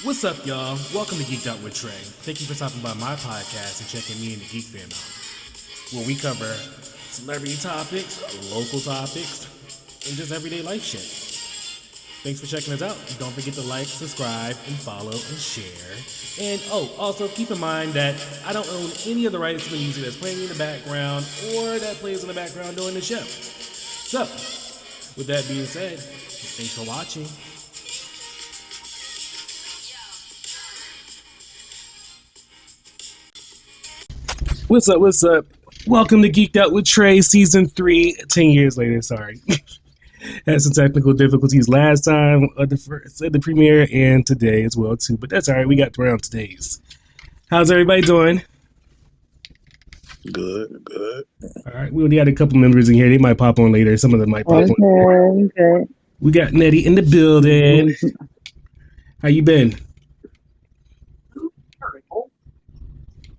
What's up, y'all? Welcome to Geek'd with Trey. Thank you for stopping by my podcast and checking me and the Geek Fam out, where we cover celebrity topics, local topics, and just everyday life shit. Thanks for checking us out. Don't forget to like, subscribe, and follow, and share. And also keep in mind that I don't own any of the rights to the music that's playing in the background or that plays in the background during the show. So, with that being said, thanks for watching. What's up? What's up? Welcome to Geeked Out with Trey, season 3, 10 years later. Sorry. Had some technical difficulties last time at the premiere and today as well, too. But that's all right. We got around today's. How's everybody doing? Good. All right. We only got a couple members in here. They might pop on later. Some of them might pop on. Okay. We got Nettie in the building. How you been?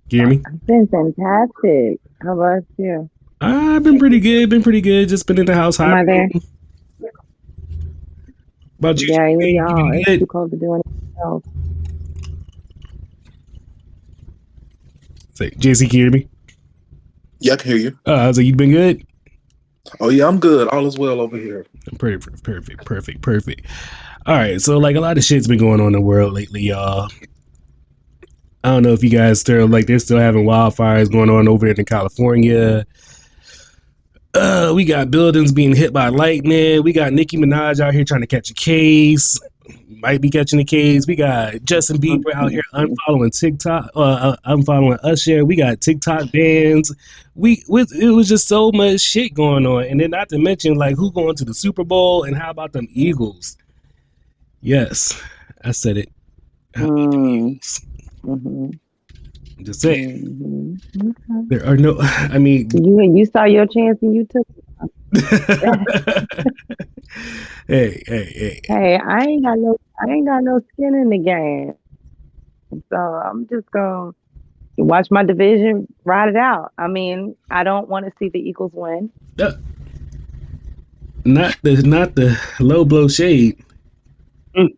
Can you hear me? I've been fantastic. How about you? I've been pretty good. Just been in the house. Am I there? About you? Yeah, You y'all. been It's good? too cold to do anything else. Say, JC, can you hear me? Yeah, I can hear you. I was like, you been good? Oh yeah, I'm good. All is well over here. Perfect. All right, so like a lot of shit's been going on in the world lately, y'all. I don't know if you guys still they're still having wildfires going on over in California. We got buildings being hit by lightning. We got Nicki Minaj out here trying to catch a case. Might be catching a case. We got Justin Bieber out here unfollowing TikTok, unfollowing Usher. We got TikTok bans. It was just so much shit going on, and then not to mention like who going to the Super Bowl and how about them Eagles? Yes, I said it. How about the Eagles? I'm just saying. Okay. There are no. I mean, You saw your chance and you took it. Hey. Hey, I ain't got no skin in the game, so I'm just gonna watch my division ride it out. I mean, I don't want to see the Eagles win. Not the low blow shade. You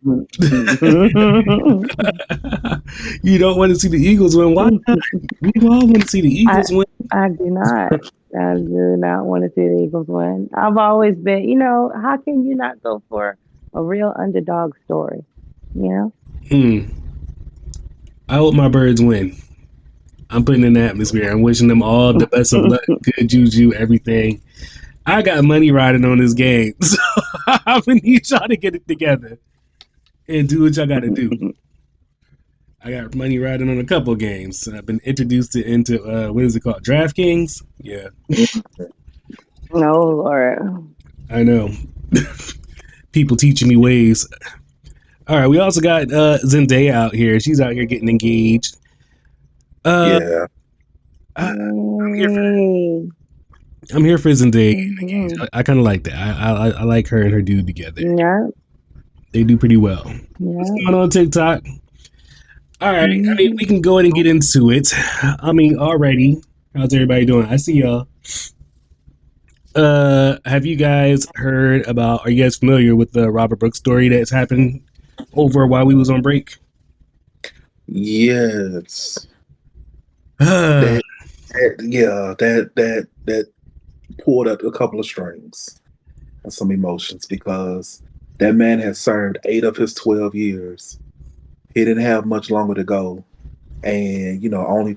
don't want to see the Eagles win. Why not? We all want to see the Eagles win. I do not. I do not want to see the Eagles win. I've always been, how can you not go for a real underdog story? I hope my Birds win. I'm putting in the atmosphere. I'm wishing them all the best of luck, good juju, everything. I got money riding on this game, so I'm gonna need y'all to get it together and do what y'all got to do. I got money riding on a couple games. I've been introduced into what is it called? DraftKings? Yeah. No, Lord. I know. People teaching me ways. All right, we also got Zendaya out here. She's out here getting engaged. Yeah. I'm here for Zendaya getting engaged. I kind of like that. I like her and her dude together. Yeah. They do pretty well. Yeah. What's going on TikTok? All right. I mean, we can go ahead and get into it. I mean, already. How's everybody doing? I see y'all. Have you guys heard about? Are you guys familiar with the Robert Brooks story that's happened over while we was on break? Yes. that pulled up a couple of strings and some emotions because that man had served 8 of his 12 years. He didn't have much longer to go, and only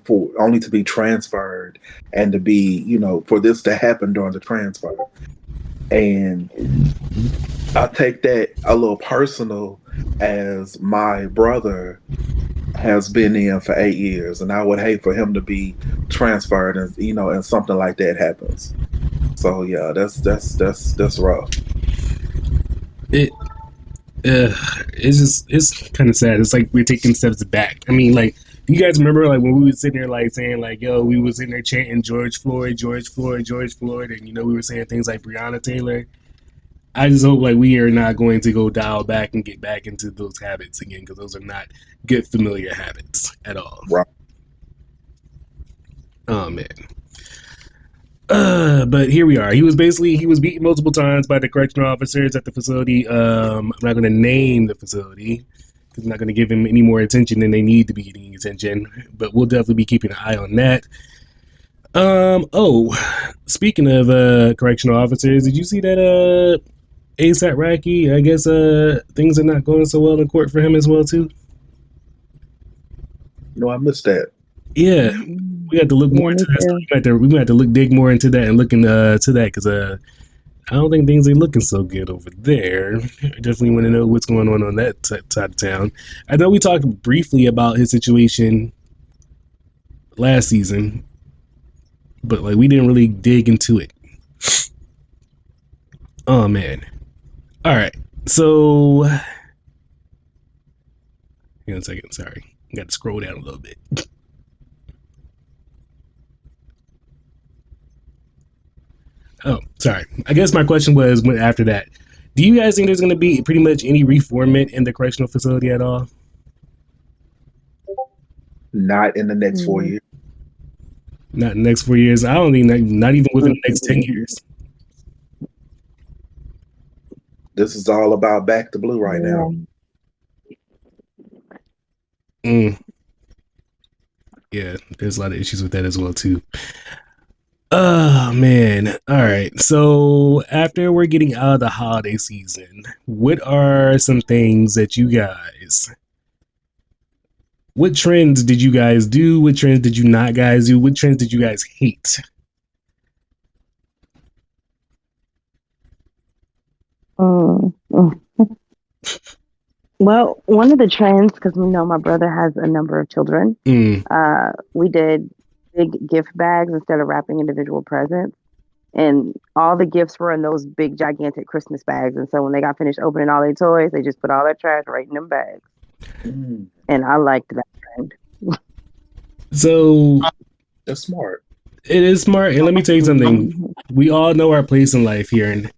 to be transferred and to be for this to happen during the transfer. And I take that a little personal, as my brother has been in for 8 years, and I would hate for him to be transferred, and and something like that happens. So yeah, that's rough. It's kind of sad. It's like we're taking steps back. I mean, like, you guys remember like when we were sitting there like saying like, yo, we was in there chanting George Floyd, and we were saying things like Breonna Taylor. I just hope like we are not going to go dial back and get back into those habits again, because those are not good familiar habits at all. Right. Oh man. But here we are. He was beaten multiple times by the correctional officers at the facility. I'm not going to name the facility because not going to give him any more attention than they need to be getting attention. But we'll definitely be keeping an eye on that. Oh, speaking of correctional officers, did you see that ASAP Rocky? I guess things are not going so well in court for him as well too. No, I missed that. Yeah, we had to look more into that. We might have to dig more into that and look into that because I don't think things are looking so good over there. I definitely want to know what's going on that side of town. I know we talked briefly about his situation last season, but like we didn't really dig into it. Oh man. All right. So hang on a second, sorry. Got to scroll down a little bit. Oh, sorry. I guess my question was after that. Do you guys think there's going to be pretty much any reformment in the correctional facility at all? Not in the next 4 years. Not in the next 4 years. I don't think not even within the next 10 years. This is all about Back to Blue right now. Yeah, there's a lot of issues with that as well too. Oh man. All right. So after we're getting out of the holiday season, what are some things that you guys, what trends did you guys do? What trends did you not guys do? What trends did you guys hate? Well, one of the trends, because we know my brother has a number of children, we did big gift bags instead of wrapping individual presents. And all the gifts were in those big, gigantic Christmas bags. And so when they got finished opening all their toys, they just put all their trash right in them bags. And I liked that trend. So that's smart. It is smart. And let me tell you something. We all know our place in life here. And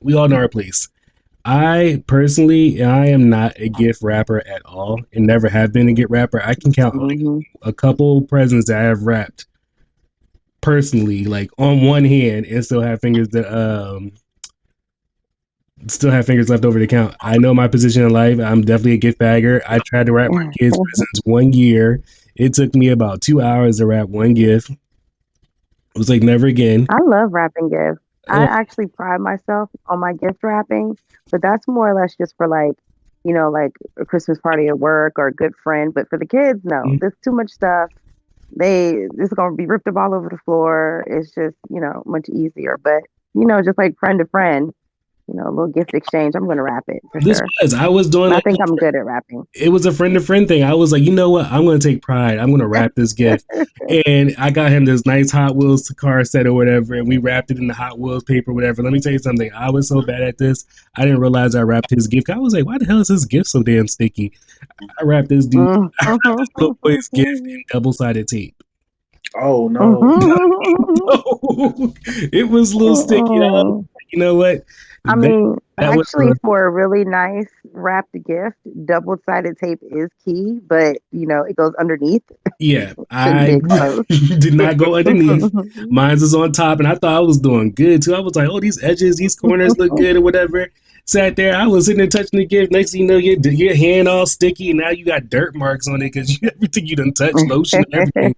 we all know our place. I personally, I am not a gift wrapper at all and never have been a gift wrapper. I can count a couple presents that I have wrapped personally, like on one hand, and still have fingers that left over to count. I know my position in life. I'm definitely a gift bagger. I tried to wrap my kids' presents 1 year. It took me about 2 hours to wrap one gift. It was like never again. I love wrapping gifts. I actually pride myself on my gift wrapping, but that's more or less just for like a Christmas party at work or a good friend. But for the kids, no, there's too much stuff. It's gonna be ripped up all over the floor. It's just much easier. But just like friend to friend, a little gift exchange. I'm gonna wrap it for sure. I was doing. I think I'm good at wrapping. It was a friend to friend thing. I was like, you know what? I'm gonna take pride. I'm gonna wrap this gift, and I got him this nice Hot Wheels car set or whatever, and we wrapped it in the Hot Wheels paper, whatever. Let me tell you something. I was so bad at this. I didn't realize I wrapped his gift. I was like, why the hell is this gift so damn sticky? I wrapped this dude. I wrapped this little boy's gift in double-sided tape. Oh no! No. It was a little sticky. You know what? I mean, actually, for a really nice wrapped gift, double-sided tape is key, but it goes underneath. Yeah, I did not go underneath. Mine was on top, and I thought I was doing good too. I was like, oh, these edges, these corners look good or whatever. Sat there, I was sitting there touching the gift. Next thing you know, your hand all sticky, and now you got dirt marks on it because everything you done touched, lotion, everything.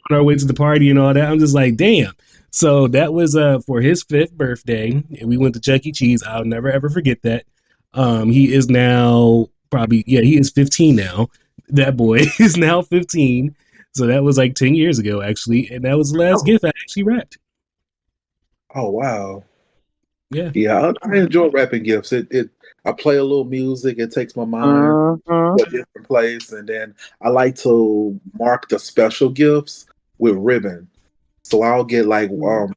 On our way to the party and all that, I'm just like, damn. So that was for his 5th birthday, and we went to Chuck E. Cheese. I'll never ever forget that. He is now he is 15 now. That boy is now 15. So that was like 10 years ago, actually, and that was the last gift I actually wrapped. Oh wow! Yeah. I enjoy wrapping gifts. I play a little music. It takes my mind to a different place, and then I like to mark the special gifts with ribbon. So I'll get like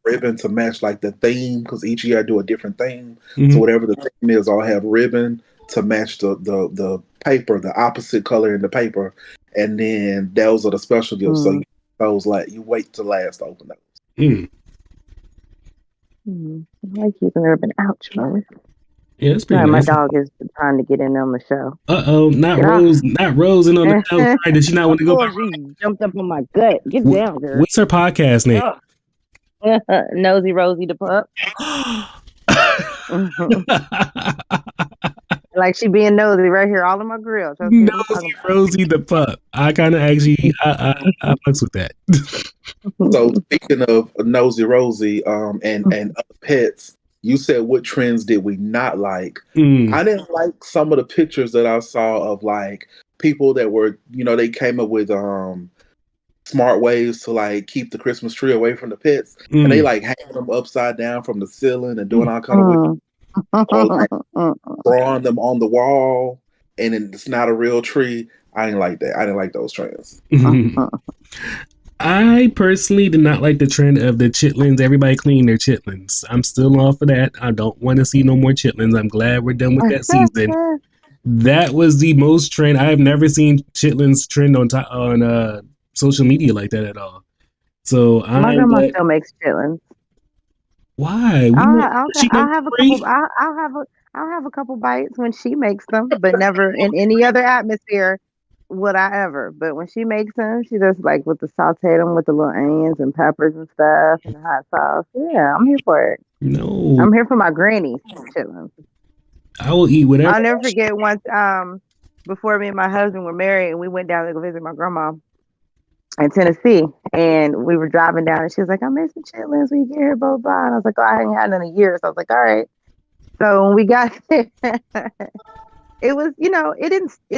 ribbon to match like the theme, because each year I do a different theme. So whatever the theme is, I'll have ribbon to match the paper, the opposite color in the paper, and then those are the special gifts. So you wait to last to open those. I like using ribbon. Ouch, man. Yeah, it's pretty nice. My dog is trying to get in on the show. Not Rose in on the show. Sorry, did she not want to go? She jumped up on my gut. Get down, girl. What's her podcast name? Nosy Rosie the Pup. Like she being nosy right here, all in my grill. Trying to see what we Nosy talking about. Rosie the pup. I kind of actually, I fucks with that. So speaking of Nosy Rosie, and other pets, you said what trends did we not like? Mm, I didn't like some of the pictures that I saw of like people that were, they came up with smart ways to like keep the Christmas tree away from the pets, and they mm, like hanging them upside down from the ceiling and doing mm. all kind of weird, Mm. or like drawing them on the wall, and it's not a real tree. I didn't like that. I didn't like those trends. I personally did not like the trend of the chitlins. Everybody clean their chitlins. I'm still off of that. I don't want to see no more chitlins. I'm glad we're done with that season. That was the most trend. I have never seen chitlins trend on social media like that at all. So My I'm grandma glad. still makes chitlins. Why we I'll, want I'll, she I'll make have a couple. free? I'll have a couple bites when she makes them, but never in any other atmosphere would I ever. But when she makes them, she does like with the sauteed them with the little onions and peppers and stuff and the hot sauce. Yeah, I'm here for it. No, I'm here for my granny's chitlins. I will eat whatever. I'll never forget once before me and my husband were married and we went down to go visit my grandma in Tennessee, and we were driving down, and she was like, "I made some chitlins when you get here, blah blah." And I was like, "Oh, I hadn't had none in a year," so I was like, "All right." So when we got there, it was, it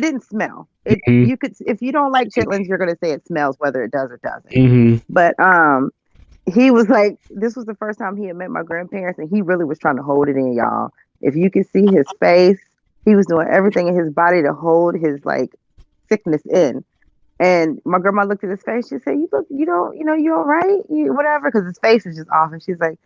didn't smell. It Mm-hmm, you could if you don't like chitlins, you're gonna say it smells whether it does or doesn't. mm-hmm, But he was like, this was the first time he had met my grandparents, and he really was trying to hold it in, y'all. If you could see his face, he was doing everything in his body to hold his like sickness in. And my grandma looked at his face. She said, you don't, you all right? You, whatever. Because his face is just off. And she's like,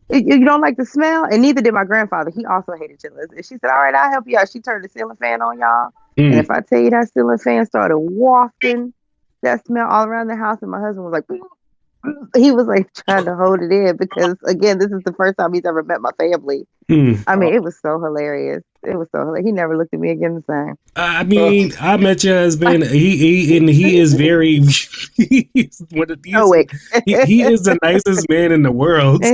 you don't like the smell? And neither did my grandfather. He also hated chitlins. And she said, all right, I'll help you out. She turned the ceiling fan on, y'all. And mm. if I tell you that ceiling fan started wafting that smell all around the house, and my husband was like, he was like trying to hold it in because, again, this is the first time he's ever met my family. Mm. I mean, it was so hilarious. It was so hilarious. He never looked at me again the same. I mean, I met your husband. He is very. He's one of these. Stoic. He is the nicest man in the world. He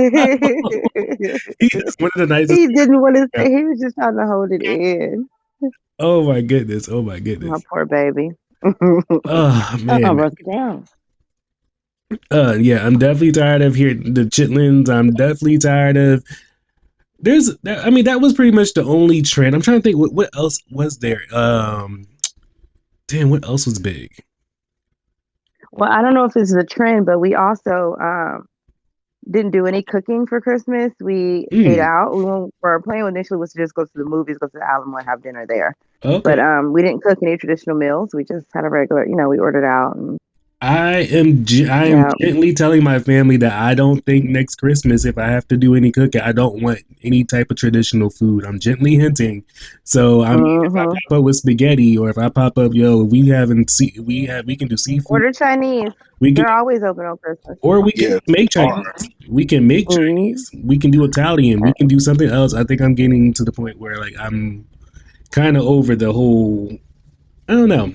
is one of the nicest. He didn't want to Yeah. say. He was just trying to hold it in. Oh my goodness! Oh my My goodness! poor baby. Oh I man! broke it down. Yeah, I'm definitely tired of hearing the chitlins. I'm definitely tired of. I mean, that was pretty much the only trend. I'm trying to think what else was there. Damn, what else was big? Well, I don't know if this is a trend, but we also didn't do any cooking for Christmas. We ate Mm, out. Our plan initially was to just go to the movies, go to the Alamo, and have dinner there. okay. But we didn't cook any traditional meals. We just had a regular, we ordered out. And, I am yeah. gently telling my family that I don't think next Christmas, if I have to do any cooking, I don't want any type of traditional food. I'm gently hinting. So I mean, if I Hmm. pop up with spaghetti, or if I pop up, yo, we can do seafood. Order Chinese. We can, They're always open on Christmas. or we can Yes, make they Chinese. are. We can make Hmm. Chinese. We can do Italian. We can do something else. I think I'm getting to the point where like I'm kind of over the whole. I don't know.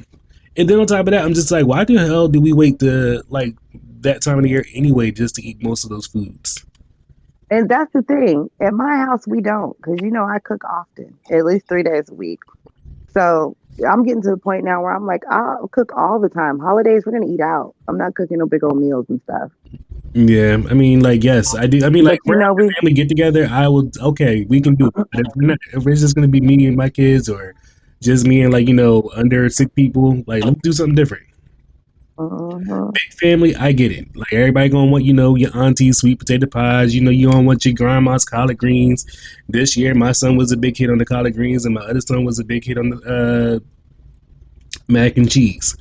And then on top of that, I'm just like, why the hell do we wait to like that time of the year anyway just to eat most of those foods? And that's the thing. At my house, we don't, because I cook often, at least 3 days a week. So I'm getting to the point now where I'm like, I'll cook all the time. Holidays, we're gonna eat out. I'm not cooking no big old meals and stuff. Yeah, I mean, like, yes, I do. I mean, like, But we're having we a family get together. I would, okay, we can do it. But if it's just gonna be me and my kids, or just me and like under 6 people, like let's do something different. Mhm. Big family, I get it. Like everybody gonna want your auntie's sweet potato pies. You don't want your grandma's collard greens. This year, my son was a big hit on the collard greens, and my other son was a big hit on the mac and cheese.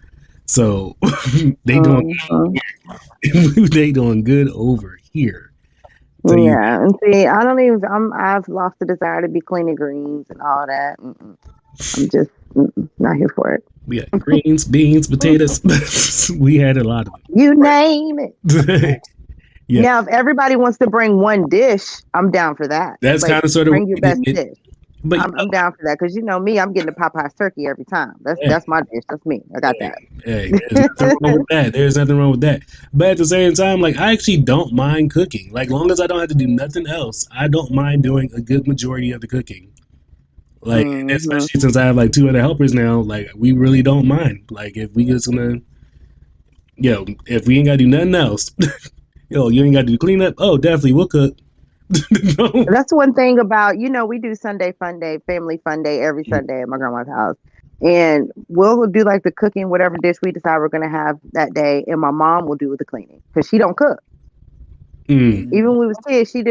So they doing Mhm. they doing good over here. Tell you Yeah, and see, I don't even. I've lost the desire to be cleaning greens and all that. I'm just not here for it. we had greens, beans, potatoes. We had a lot of You name it. it. Yeah, Now, if everybody wants to bring one dish, I'm down for that. that's Like, kind of sort of what bring your we best did. dish. But I'm down for that because me, I'm getting the Popeyes turkey every time. hey, That's my dish. That's me. I got that. hey, there's nothing wrong with that. There's nothing wrong with that. But at the same time, like I actually don't mind cooking. Like long as I don't have to do nothing else, I don't mind doing a good majority of the cooking. Like, especially since I have like 2 other helpers now, like we really don't mind. Like if we just gonna, if we ain't gotta do nothing else, you ain't gotta do cleanup. Oh, definitely we'll cook. No. That's one thing about, we do Sunday fun day, family fun day every Sunday at my grandma's house. And we'll do like the cooking, whatever dish we decide we're going to have that day. And my mom will do the cleaning because she don't cook. Mm. Even when we was kids, she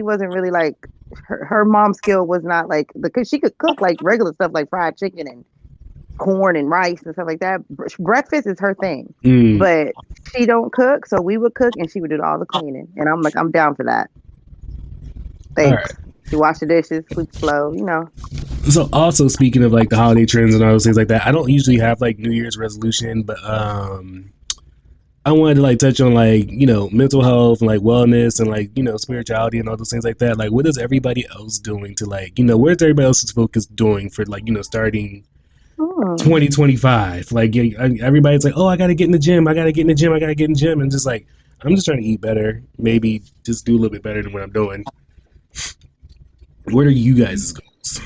wasn't really like, her mom's skill was not like, because she could cook like regular stuff like fried chicken and corn and rice and stuff like that. Breakfast is her thing. But she don't cook. So we would cook and she would do all the cleaning. And I'm like, I'm down for that. Thanks. Right. She washed the dishes, sweep the floor, So also speaking of like the holiday trends and all those things like that, I don't usually have like New Year's resolution, but I wanted to like touch on like, mental health and like wellness and like, spirituality and all those things like that. Like what is everybody else doing to like, where's everybody else's focus doing for like, starting 2025? Like everybody's like, oh, I gotta get in the gym, I gotta get in the gym, I gotta get in the gym, and just like I'm just trying to eat better, maybe just do a little bit better than what I'm doing. What are you guys' goals?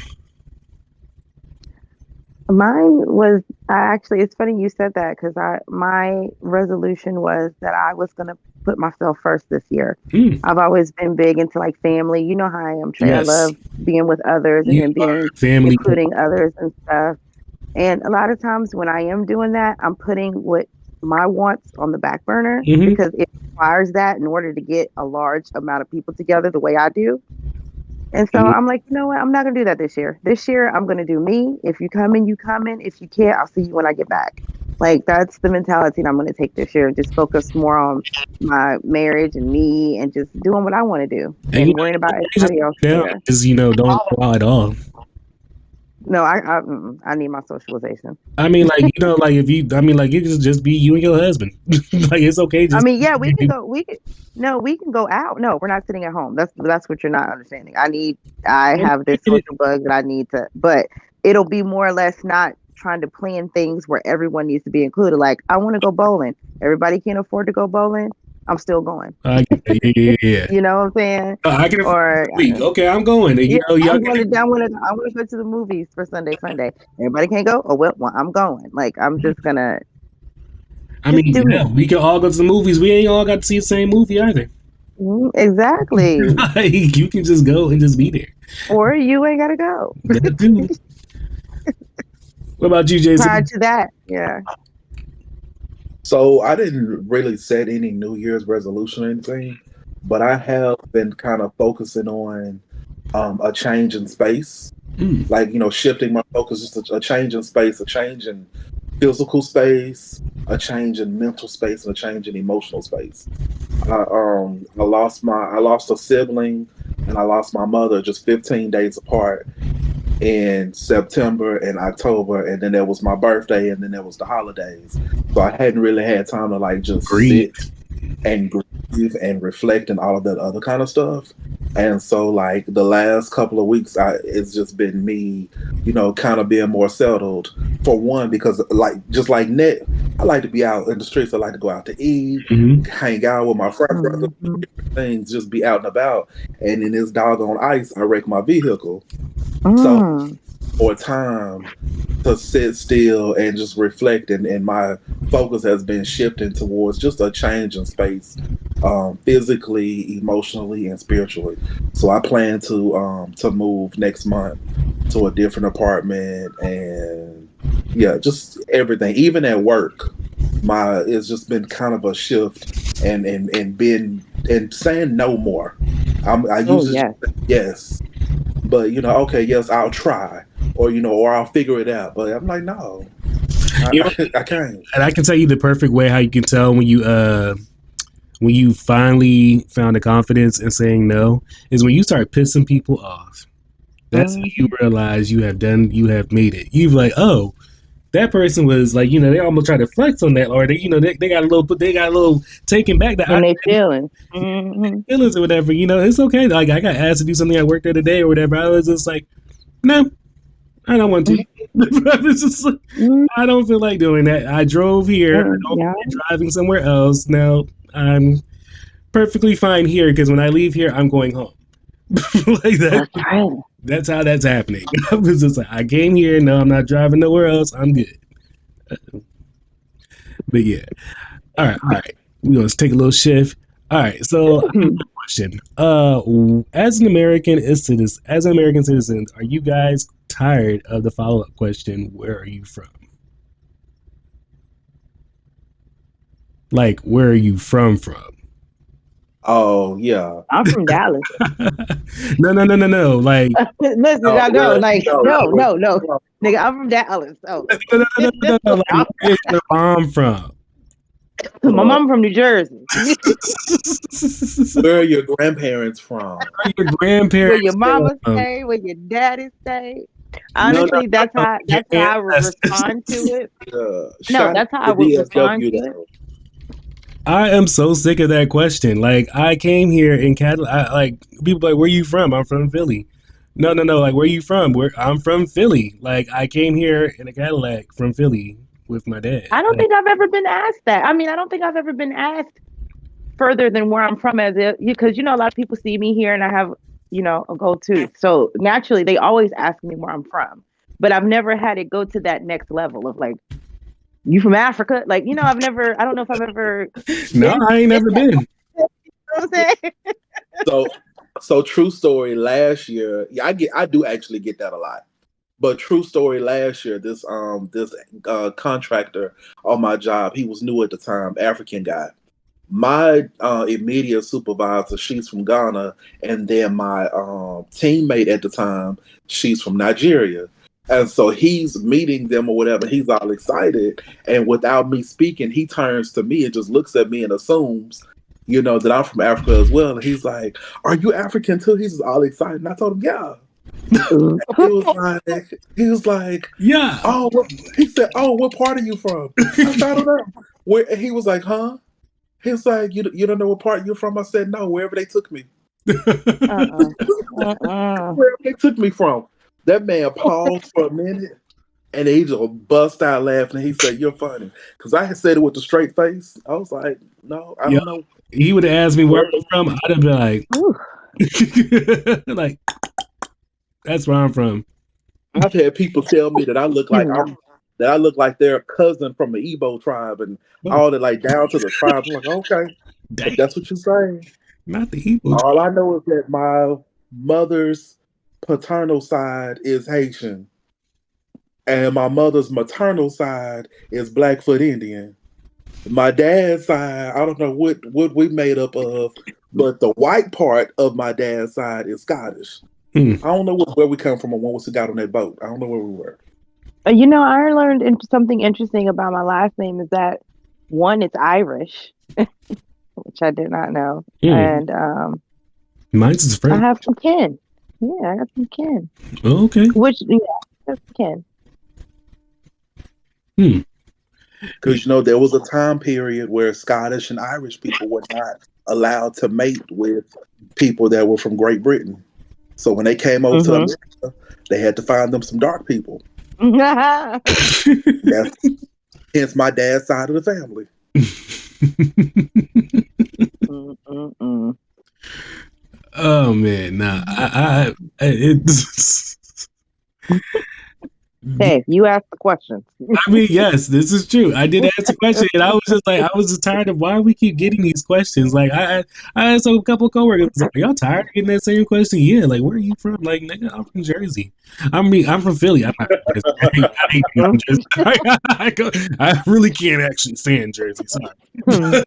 Mine was it's funny you said that because my resolution was that I was gonna put myself first this year. I've always been big into like family. You know how I am, Trey. Yes. I love being with others and being family, including others and stuff. And a lot of times when I am doing that, I'm putting what my wants on the back burner because it requires that in order to get a large amount of people together the way I do. And so I'm like, you know what? I'm not going to do that this year. This year, I'm going to do me. If you come in, you come in. If you can't, I'll see you when I get back. Like, that's the mentality I'm going to take this year and just focus more on my marriage and me and just doing what I want to do and worrying about everybody else there. Just, don't go out at all. No, I need my socialization. I mean, like, like if you, it can just be you and your husband. Like, it's okay. I mean, yeah, we can go. We can go out. No, we're not sitting at home. That's what you're not understanding. I have this social bug that I need to, but it'll be more or less not trying to plan things where everyone needs to be included. Like, I want to go bowling. Everybody can't afford to go bowling. I'm still going. Yeah. You know what I'm saying? I can okay, I'm going. I want to go to the movies for Sunday fun day. Everybody can't go. Oh well, I'm going. Like, I'm just gonna. I mean, we can all go to the movies. We ain't all got to see the same movie either. Exactly. Like, you can just go and just be there. Or you ain't got to go. What about you, Jason? Prior to that, yeah. So I didn't really set any New Year's resolution or anything, but I have been kind of focusing on a change in space. Like, shifting my focus, just a change in space, a change in physical space, a change in mental space, and a change in emotional space. I lost a sibling and I lost my mother just 15 days apart in September and October, and then there was my birthday, and then there was the holidays. So I hadn't really had time to like just sit and grieve and reflect and all of that other kind of stuff. And so like the last couple of weeks, it's just been me, kind of being more settled. For one, because like just like Net, I like to be out in the streets. I like to go out to eat, hang out with my friends, things, just be out and about. And in this doggone ice, I wrecked my vehicle. So more time to sit still and just reflect, and my focus has been shifting towards just a change in space, physically, emotionally, and spiritually. So I plan to move next month to a different apartment, and just everything. Even at work, it's just been kind of a shift and been and saying no more. I usually yes. But okay, yes, I'll try, or or I'll figure it out. But I'm like, no, I can't. And I can tell you the perfect way how you can tell when you finally found the confidence in saying no is when you start pissing people off. That's when you realize you have made it. You've like, oh, that person was like, they almost try to flex on that, or they got a little taken back that and they feelings. Feelings or whatever. It's okay. Like I got asked to do something at work the other day or whatever. I was just like, no, I don't want to. It's just like, I don't feel like doing that. I drove here. I don't feel like driving somewhere else. No, I'm perfectly fine here because when I leave here, I'm going home. Like that. That's how that's happening. I was just like, I came here. No, I'm not driving nowhere else. I'm good. But yeah. All right. All right. We're going to take a little shift. All right. So, question. As an American citizen, are you guys tired of the follow-up question, where are you from? Like, where are you from? Oh yeah. I'm from Dallas. No. Like, Listen, No, I know, where, like, no, no, where, no, no. Nigga, I'm from Dallas. Oh. no. Like, where is your mom from? My mom from New Jersey. where are your grandparents from? Where are your Where your grandparents mama from? stay, where your daddy stay. No, no, Honestly, Your that's how I would ancestors. respond to it. No, shout out that's how I to would respond DFW to it. though. I am so sick of that question. Like, I came here in Cadillac. Like, people like, where you from? I'm from Philly. No. Like, where you from? Where I'm from Philly. Like, I came here in a Cadillac from Philly with my dad. I don't Like, think I've ever been asked that. I mean, I don't think I've ever been asked further than where I'm from, as if, because a lot of people see me here and I have a gold tooth, so naturally they always ask me where I'm from, but I've never had it go to that next level of like, you from Africa, like, I don't know if I've ever no, been I ain't been never that, been. I'm saying. So true story. Last year, yeah, I do actually get that a lot. But true story. Last year, this contractor on my job, he was new at the time, African guy. My immediate supervisor, she's from Ghana, and then my teammate at the time, she's from Nigeria. And so he's meeting them or whatever. He's all excited, and without me speaking, he turns to me and just looks at me and assumes, that I'm from Africa as well. And he's like, "Are you African too?" He's just all excited, and I told him, "Yeah." He was like, Yeah. "Oh," he said, "Oh, what part are you from?" I said, "I don't know." Where? And he was like, "Huh?" He's like, you don't know what part you're from? I said, no, wherever they took me. uh-uh. Uh-uh. Wherever they took me from. That man paused for a minute and he just bust out laughing. He said, "You're funny." Because I had said it with a straight face. I was like, no, I Yeah. don't know. He would have asked me where Where? I'm from. I'd have been like, Ooh. like, that's where I'm from. I've had people tell me that I look like Hmm. their cousin from the Igbo tribe and Oh, all that, like down to the tribe. I'm like, okay, if dang. that's what you're saying. Not the Hebrew. All I know is that my mother's paternal side is Haitian, and my mother's maternal side is Blackfoot Indian. My dad's side, I don't know what we made up of, but the white part of my dad's side is Scottish. Hmm. I don't know where we come from or when we got on that boat. I don't know where we were. I learned something interesting about my last name is that one, it's Irish, which I did not know, Hmm. and Mine's is I French. have some kin. Yeah, I got some kin. Oh, okay. Which, yeah, that's kin. Hmm. Because there was a time period where Scottish and Irish people were not allowed to mate with people that were from Great Britain. So when they came over to Mm-hmm. America, they had to find them some dark people. Mm-mm. That's hence my dad's side of the family. Oh man, nah. It's. Hey, you asked the questions. I mean, yes, this is true. I did ask a question, and I was just like, I was just tired of why we keep getting these questions. Like, I asked a couple of coworkers, like, "Are y'all tired of getting that same question?" Yeah, like, where are you from? Like, nigga, I'm from Jersey. I'm from Philly. I'm not from Jersey. I ain't even from Jersey. I really can't actually stand Jersey. Sorry.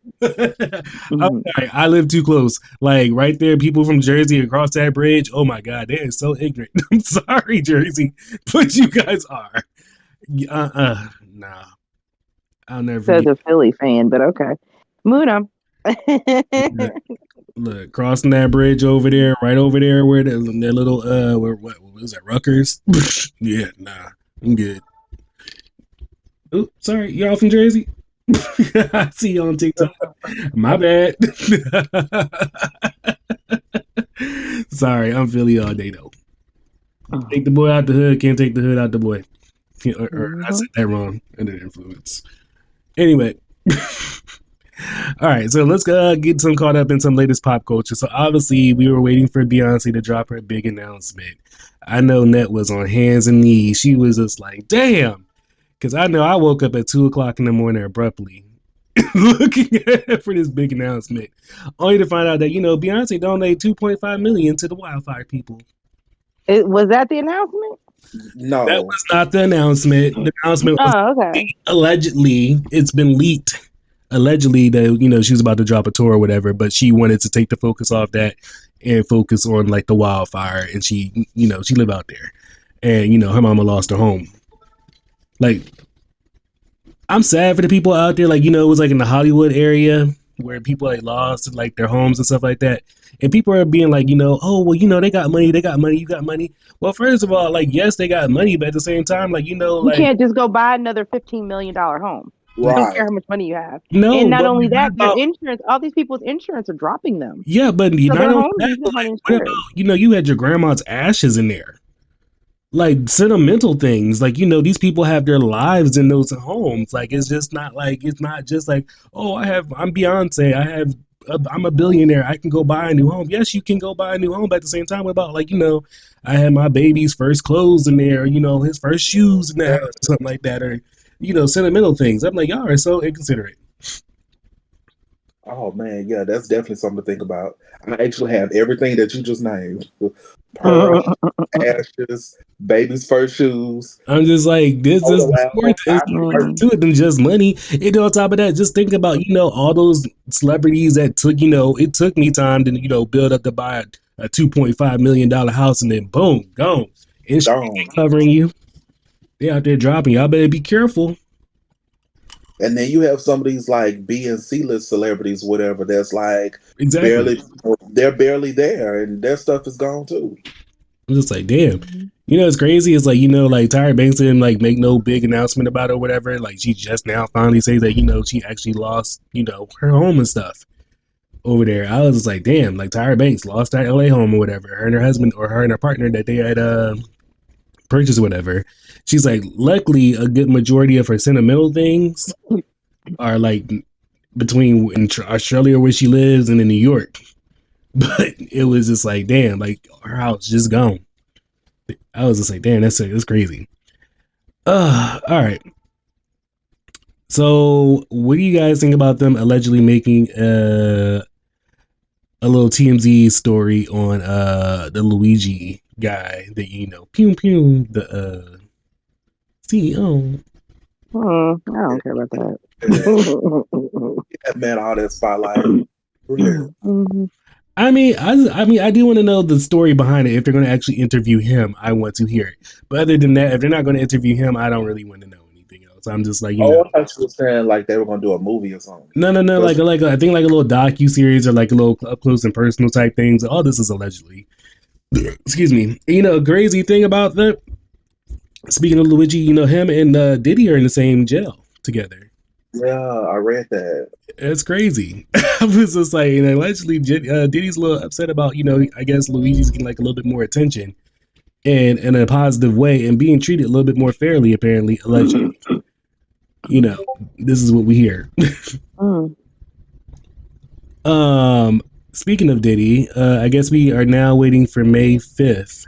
I'm sorry. I live too close. Like right there, people from Jersey across that bridge. Oh my God, they are so ignorant. I'm sorry, Jersey, but you guys are. Nah. I'll never Says forget. a Philly fan, but okay. Moving on. Look, crossing that bridge over there, right over there, where that little what was that, Rutgers? Yeah, nah, I'm good. Oh, sorry, y'all from Jersey? I see you on TikTok. My bad. Sorry, I'm Philly all day though. Take the boy out the hood, can't take the hood out the boy. Or I Mhm. said that wrong under the influence. Anyway, All right, so let's get some caught up in some latest pop culture. So obviously, we were waiting for Beyonce to drop her big announcement. I know Net was on hands and knees. She was just like, "Damn," because I know I woke up at 2 o'clock in the morning abruptly, looking for this big announcement, only to find out that Beyonce donated 2.5 million to the wildfire people. Was that the announcement? That No. was not the announcement. The announcement was Oh, okay. allegedly, it's been leaked. Allegedly that she was about to drop a tour or whatever, but she wanted to take the focus off that and focus on like the wildfire. And she lived out there, and her mama lost her home. Like, I'm sad for the people out there. Like, it was like in the Hollywood area where people like lost like their homes and stuff like that. And people are being like, oh, well, they got money, you got money. Well, first of all, like, yes, they got money, but at the same time, like, You can't just go buy another $15 million home. I don't care Right. how much money you have. no, And not but only what that, their about, insurance, all these people's insurance are dropping them. yeah, but So not their only homes that, are but just like, what uninsured. about, you had your grandma's ashes in there. Like sentimental things, like these people have their lives in those homes. Like it's not just like, oh, I'm Beyonce, I'm a billionaire, I can go buy a new home. Yes, you can go buy a new home, but at the same time, what about like I had my baby's first clothes in there, his first shoes in the house, or something like that, or sentimental things. I'm like, y'all are so inconsiderate. Oh man, yeah, that's definitely something to think about. I actually have everything that you just named: pearl, Mhm. ashes, baby's first shoes, I'm just like, this is photo more, album. it's more Mhm. to it than just money. And on top of that, just think about, all those celebrities that took, it took me time to, build up to buy a $2.5 million house, and then boom, gone. Insurance Gone. ain't covering you. They out there dropping. Y'all better be careful. And then you have some of these like B and C list celebrities, whatever, that's like Exactly. barely, they're barely there, and their stuff is gone too. I'm just like, damn. It's crazy. It's like, like Tyra Banks didn't like make no big announcement about it or whatever. Like she just now finally says that, she actually lost, her home and stuff over there. I was just like, damn, like Tyra Banks lost that LA home or whatever. Her and her husband, or her and her partner that they had purchased or whatever. She's like, luckily, a good majority of her sentimental things are like between in Australia where she lives and in New York. But it was just like, damn, like her house just gone. I was just like, damn, that's crazy. All right. So, what do you guys think about them allegedly making a little TMZ story on the Luigi guy that pew pew, the CEO. I don't care about that. That man, all that spotlight. Real. Mhm. I do want to know the story behind it. If they're going to actually interview him, I want to hear it. But other than that, if they're not going to interview him, I don't really want to know anything else. I'm just like, Oh, I thought you were saying like they were gonna do a movie or something. no, 'Cause- like I think like a little docu series or like a little up close and personal type things. All this is allegedly. Excuse me. Crazy thing about that. Speaking of Luigi, him and Diddy are in the same jail together. yeah, I read that. It's crazy. I was just like, allegedly, Diddy's a little upset about, I guess Luigi's getting like a little bit more attention and in a positive way and being treated a little bit more fairly, apparently, allegedly. This is what we hear. Mm. Speaking of Diddy, I guess we are now waiting for May 5th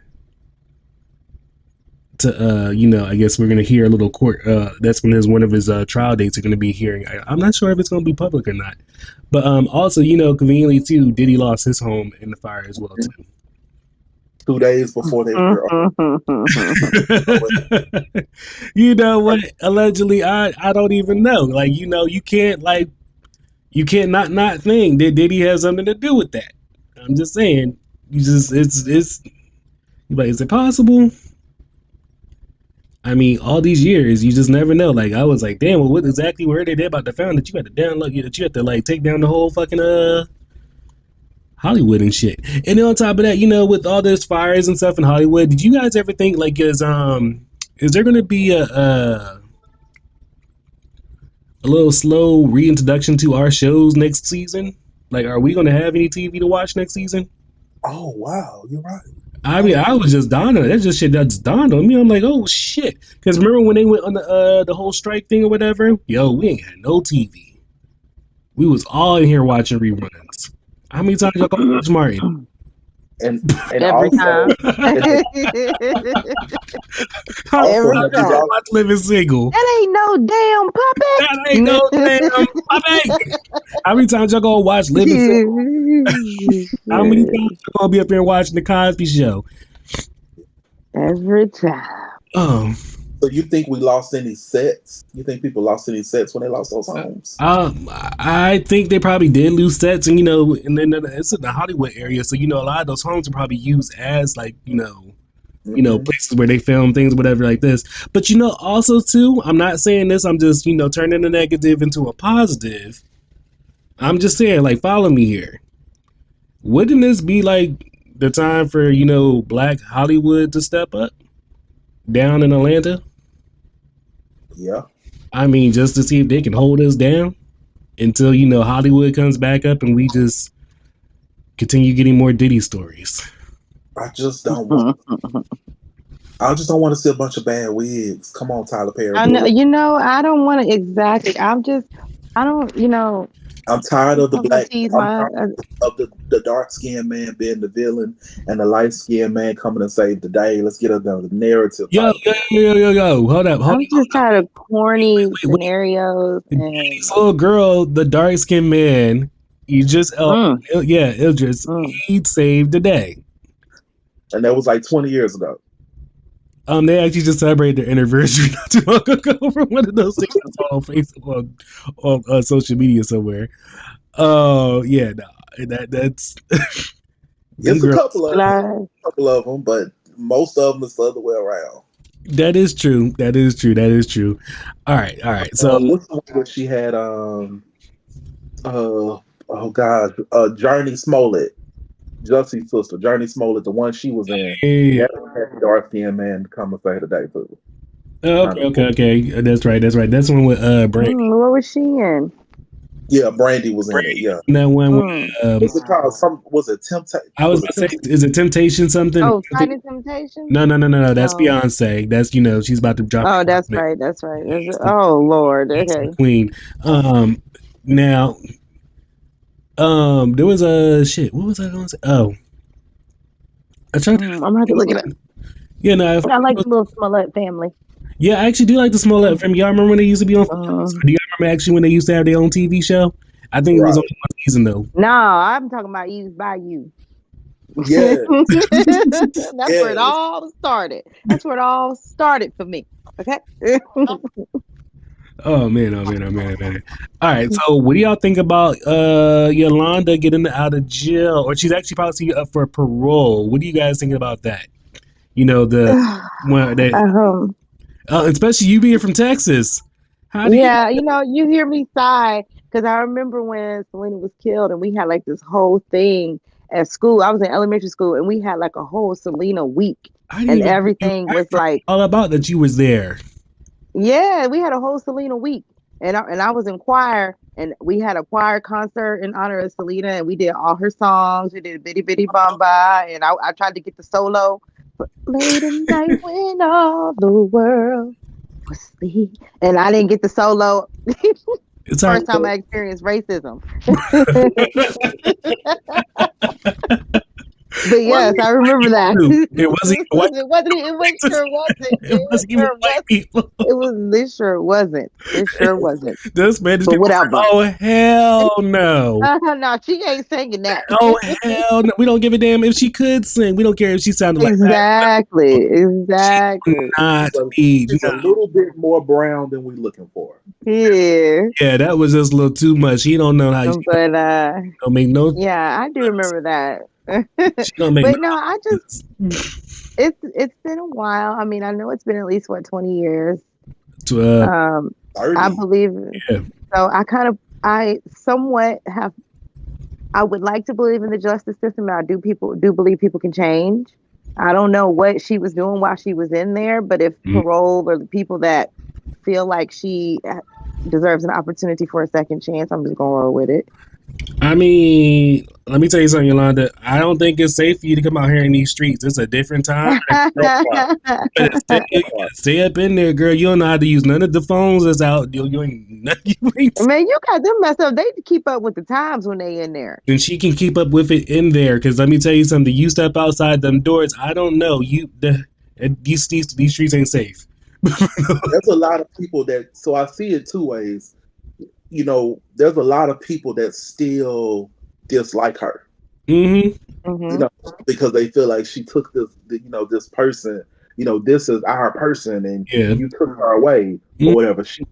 to, I guess we're going to hear a little court. That's when one of his trial dates are going to be hearing. I'm not sure if it's going to be public or not. But also, conveniently too, Diddy lost his home in the fire as well too. 2 days before they were. You know what? Allegedly, I don't even know. Like, you can't not think that Diddy has something to do with that. I'm just saying. It's like, is it possible? I mean, all these years, you just never know. Like, I was like, damn, well, what exactly were they about to found that you had to download, that you had to like take down the whole fucking Hollywood and shit. And then on top of that, with all those fires and stuff in Hollywood, did you guys ever think like is there gonna be a little slow reintroduction to our shows next season? Like, are we gonna have any TV to watch next season? Oh wow, you're right. I mean, I was just dawned on that's just shit that's dawned on me. I'm like, oh shit, because remember when they went on the whole strike thing or whatever? Yo, we ain't had no TV. We was all in here watching reruns. How many times y'all gonna watch Martin? And Every time. also in the, How many also Every times have you you time. gonna watched watch Living Single? That ain't no That ain't damn no damn puppy. How many times y'all gonna watch Living Single? puppy. How many times Shit. y'all gonna be up here watching the Cosby Show? Every time. Um, so you think we lost any sets? You think people lost any sets when they lost those homes? I think they probably did lose sets, and and then it's in the Hollywood area, so a lot of those homes are probably used as like Hmm. places where they film things, whatever like this. But also too, I'm not saying this. I'm just turning the negative into a positive. I'm just saying, like, follow me here. Wouldn't this be like the time for Black Hollywood to step up down in Atlanta? Yeah, I mean, just to see if they can hold us down until Hollywood comes back up and we just continue getting more Diddy stories. I just don't want. I just don't want to see a bunch of bad wigs. Come on, Tyler Perry, I do know, it. I don't want to exactly. I don't, I'm tired of the I'm gonna black. tease I'm my, tired of the dark skinned man being the villain and the light skinned man coming to save the day. Let's get another narrative, Yo, Tyler yo, Perry. yo, yo, yo, hold up, hold I'm up. just tired of corny Wait, wait. scenarios This and, little girl, the dark skinned man, you just, mm, yeah, it just, mm. he saved the day. And that was like 20 years ago. They actually just celebrated their anniversary not too long ago from one of those things I saw on Facebook on social media somewhere. Oh yeah, no, that's them It's a girls. couple of them, but most of them is the other way around. That is true. That is true. That is true. All right, all right. So What's the one where she had uh oh god, Journey Smollett, Jussie's sister, Journey Smollett, the one she was in. yeah. That one had the dark skinned man come and say today too. Kind Okay, of okay, okay. That's right. That's right. That's the one with Brandy. What was she in? yeah, Brandy was in it. Brandy Yeah. that one with Mm. Was it called some? I was Was it about to say, Tempt? is it Temptation something? Oh, I think Fighting Temptation? no, no, no, no, no. That's No. Beyonce. That's she's about to drop Oh, the that's album. right. That's right. It's the, Oh, Lord. it's the Okay. queen. Now, there was a shit. What was I going to say? Oh, I tried I'm gonna have to look it up. to. Yeah, no. I like the little Smollett family. Yeah, I actually do like the Smollett family. Y'all remember when they used to be on? Um, Do y'all remember actually when they used to have their own TV show? I think it was Right. only one season though. no, I'm talking about Used by You. Yeah. That's where it Yes. all started. That's where it all started for me. Okay. Oh man, oh man, oh man, oh man. All right, so what do y'all think about Yolanda getting out of jail, or she's actually probably up for parole? What do you guys think about that? The one that, um, especially you being from Texas. How do you? yeah, you hear me sigh because I remember when Selena was killed and we had like this whole thing at school. I was in elementary school and we had like a whole Selena week I didn't and even. everything I was forgot like, all about that you was there. yeah, we had a whole Selena week. And I was in choir and we had a choir concert in honor of Selena and we did all her songs. We did Bitty Bitty Bamba and I tried to get the solo. But late at night when all the world was asleep. And I didn't get the solo. It's all First time I experienced racism. But wasn't yes, even I white remember that. people. It wasn't even white. It wasn't. It was sure wasn't. It wasn't even white people. It was. This sure wasn't. It sure wasn't. Those Spanish But people said, whatever. "Oh hell no." No, she ain't singing that. Oh hell no! We don't give a damn if she could sing. We don't care if she sounded like that. Exactly. She will Exactly. not be. She's a No. little bit more brown than we're looking for. Yeah. Yeah, that was just a little too much. She don't know how. She But don't make no. yeah, I do remember that. She don't make no But no, I just sense. it's been a while. I mean, I know it's been at least what 20 years. To, Um, I 30. believe yeah. so. I somewhat have. I would like to believe in the justice system. And I do believe people can change. I don't know what she was doing while she was in there, but if Mm. parole or the people that feel like she deserves an opportunity for a second chance, I'm just going to roll with it. I mean, let me tell you something, Yolanda. I don't think it's safe for you to come out here in these streets. It's a different time. That part. You That gotta part. stay up in there, girl. You don't know how to use none of the phones that's out. You ain't, you ain't. Man, you got them messed up. They keep up with the times when they in there. And she can keep up with it in there. Because let me tell you something. You step outside them doors. I don't know. These streets ain't safe. There's a lot of people that, so I see it two ways. There's a lot of people that still dislike her. Mm-hmm. Mm-hmm. Because they feel like she took this person, this is our person, and Yeah. you took her away or whatever. She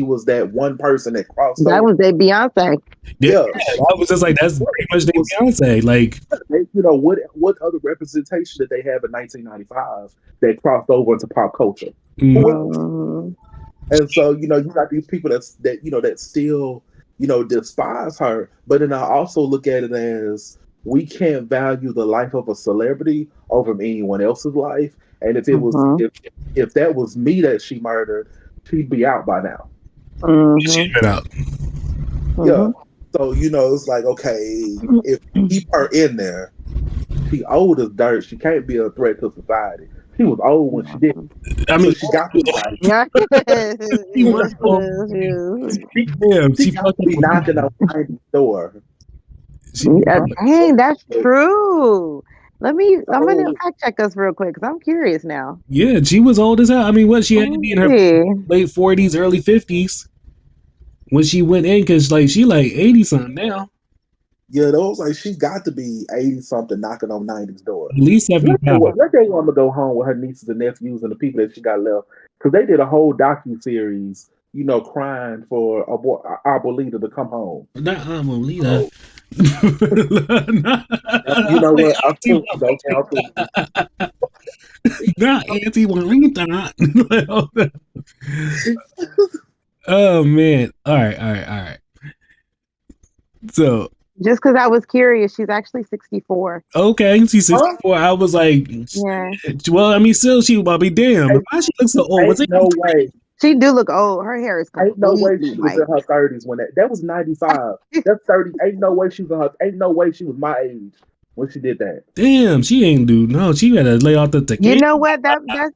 was that one person that crossed That over. was their Beyonce. Yeah. Yeah, I was just like, that's pretty much their Beyonce. Like, what other representation did they have in 1995 that crossed over into pop culture? Who else? Mm-hmm. And so, you got these people that still, despise her. But then I also look at it as we can't value the life of a celebrity over anyone else's life. And if it was Mm-hmm. if that was me that she murdered, she'd be out by now. she Mm-hmm. been out. Yeah. So, it's like, okay, if we keep her in there, she old as dirt. She can't be a threat to society. She was old when she did it. I So mean, she got to be like, Yeah. she you was know, she, damn, she she got to be fucking. knocking on 90's door. She, Dang, that's true. I'm gonna So, fact check us real quick because I'm curious now. yeah, she was old as hell. I mean, what she Let had to me be in her see. late 40s, early 50s when she went in, because like she like 80 something now, yeah, those like she got to be 80 something knocking on 90's door. at least Let 75. that woman go home with her nieces and nephews and the people that she got left. Because they did a whole docu-series, crying for our leader to come home. Not Lolita. Oh, you know what? I'm too, okay, I'm too. Not Auntie Juanita. Oh man. All right, all right, all right. So Just because I was curious, she's actually 64. okay, she's Huh? 64. I was like, Yeah, well, I mean, still, she will be damn. Ain't, Why she look so old? Was ain't it? no way. she do look old. Her hair is Ain't no way completely she was in white. her 30s when that was 95. That's 30. Ain't no way she was in her. Ain't no way she was my age when she did that. Damn, she ain't do no. She gotta lay off the You tequila. know what? That's yeah.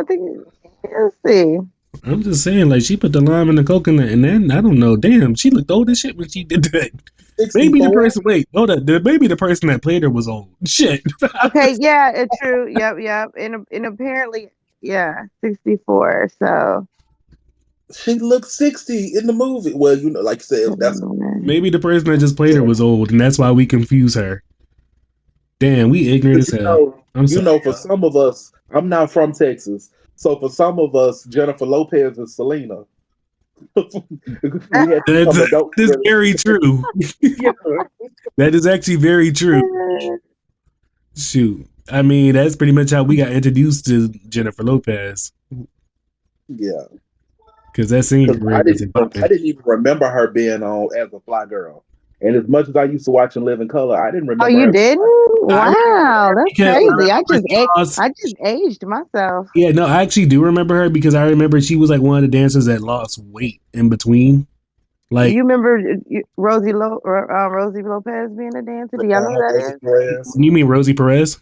I think let's see. I'm just saying, like she put the lime in the coconut, and then I don't know. Damn, she looked old as shit when she did that. Maybe the 64. person. Wait, hold on. Maybe the person that played her was old. Shit. Okay, yeah, it's true. Yep, yep. And apparently, yeah, 64. So She looked 60 in the movie. Well, like you said, that's Maybe the person that just played her yeah. was old, and that's why we confuse her. Damn, we ignorant as Because hell. I'm sorry. for some of us, I'm not from Texas, so for some of us, Jennifer Lopez is Selena. We had to That's become that adults. is very true. Yeah, That is actually very true. Shoot, I mean, that's pretty much how we got introduced to Jennifer Lopez yeah. because that singing Because career wasn't I popping. didn't even remember her being on as a fly girl. And as much as I used to watch in Living Color, I didn't Oh, remember you her. didn't? I remember Wow, her that's because I crazy. remember she lost. I just aged myself. Yeah, no, I actually do remember her because I remember she was like one of the dancers that lost weight in between. Like, You remember Rosie Lopez being a dancer? Do y'all know who that is? Perez. you mean Rosie Perez?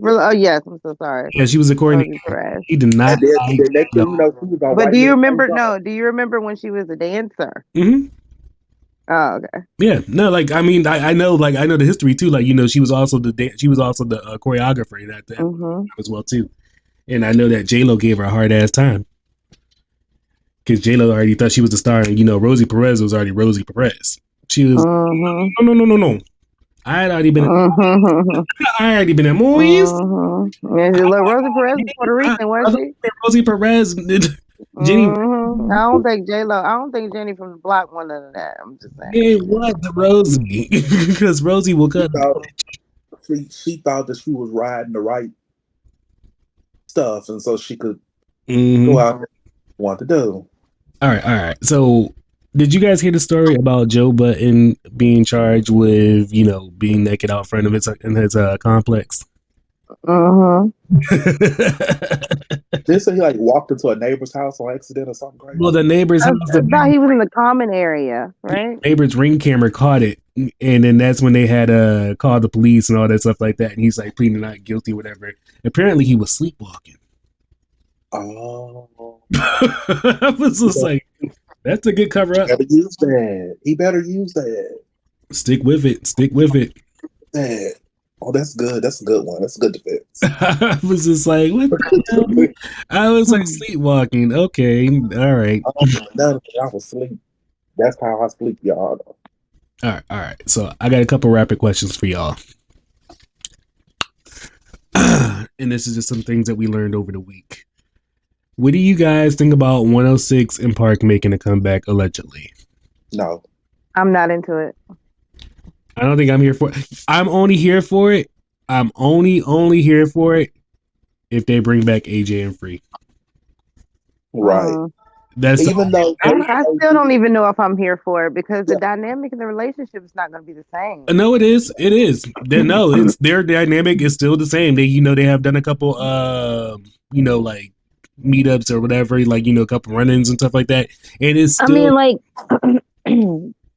Oh yes, I'm so sorry, Yeah, she was a coordinator. Rosie Perez. She did not And then, like next at thing you all. know, she was on But White do you Men Can't remember? Jump. No, do you remember when she was a dancer? Hmm. Oh, okay. Yeah, no, like I mean, I know, like I know the history too. Like she was also she was also the choreographer in that Mm-hmm. as well too. And I know that J Lo gave her a hard ass time because J Lo already thought she was the star, and Rosie Perez was already Rosie Perez. She was Mm-hmm. no. I had already been. Mm-hmm. I already been at movies. Mm-hmm. Yeah, look, Rosie Perez was Puerto Rican, I wasn't she? Rosie Perez, Jenny. Mm-hmm. I don't think J Lo. I don't think Jenny from the block wanted none of that. I'm just saying. It was the Rosie because Rosie will She cut. thought, she thought that she was riding the right stuff, and so she could go Mm-hmm. out and want to do. All right. So, did you guys hear the story about Joe Button being charged with, being naked out front of his complex? Mm-hmm. Didn't say he like walked into a neighbor's house on accident or something Well, crazy? the neighbor's I house, the thought he was in the common area, right? neighbor's ring camera caught it, and then that's when they had called the police and all that stuff like that. And he's like pleading not guilty, whatever. Apparently, he was sleepwalking. Oh, I was just like, that's a good cover he up. better use that. He better use that. Stick with it. Stick with it. That. Oh, that's good. That's a good one. That's a good defense. I was just like, what the hell? I was like sleepwalking. Okay, all right. None of y'all was asleep. That's how I sleep, y'all. All right. So I got a couple rapid questions for y'all. And this is just some things that we learned over the week. What do you guys think about 106 in Park making a comeback allegedly? No. I'm not into it. I don't think I'm here for it. I'm only here for it. I'm only here for it if they bring back AJ and Free. Right. That's Even though I still don't even know if I'm here for it because the dynamic in the relationship is not going to be the same. no, it is. It is. No, it's their dynamic is still the same. They have done a couple like meetups or whatever, like a couple run-ins and stuff like that. And it's still. I mean, like,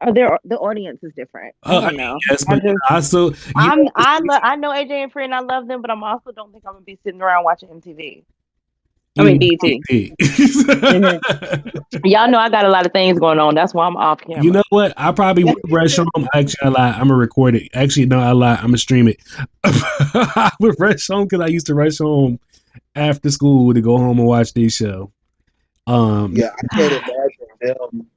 the audience is different. I don't know. Yes, but I know AJ and Free and I love them, but I'm also don't think I'm gonna be sitting around watching MTV. I mean BET. Y'all know I got a lot of things going on. That's why I'm off camera. You know what? I probably would rush home. Actually, I lie. I'm gonna record it. Actually, no, I lie. I'm gonna stream it. I would rush home because I used to rush home after school to go home and watch this show. I can't imagine them